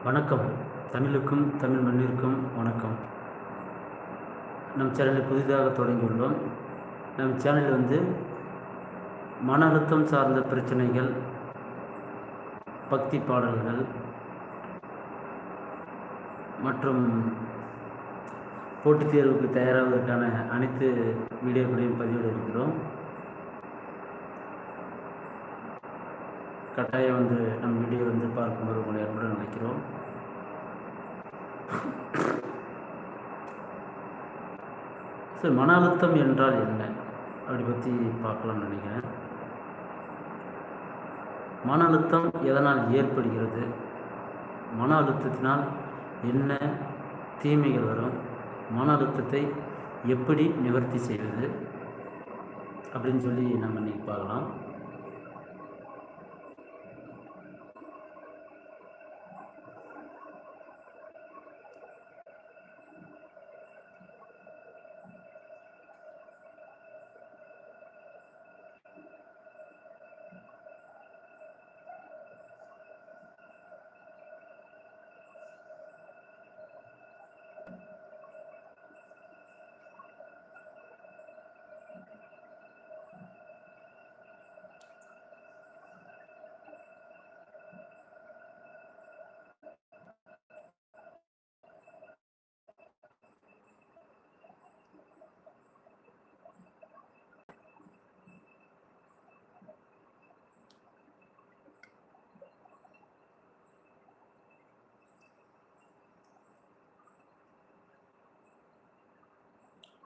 வணக்கம். தமிழுக்கும் தமிழ் மண்ணிற்கும் வணக்கம். நம் சேனலை புதிதாக தொடங்கியுள்ளோம். நம் சேனலில் மன அழுத்தம் சார்ந்த பிரச்சனைகள், பக்தி பாடல்கள் மற்றும் போட்டித் தேர்வுக்கு தயாராவதற்கான அனைத்து வீடியோக்களையும் பதிவிட இருக்கிறோம். கட்டாயம் நம் வீடியோ பார்க்கும்போது உங்களை அன்புடன் நினைக்கிறோம். சரி, மன அழுத்தம் என்றால் என்ன அப்படி பற்றி பார்க்கலாம்னு நினைக்கிறேன். மன அழுத்தம் எதனால் ஏற்படுகிறது, மன அழுத்தத்தினால் என்ன தீமைகள் வரும், மன அழுத்தத்தை எப்படி நிவர்த்தி செய்வது அப்படின்னு சொல்லி நம்ம இன்றைக்கி பார்க்கலாம்.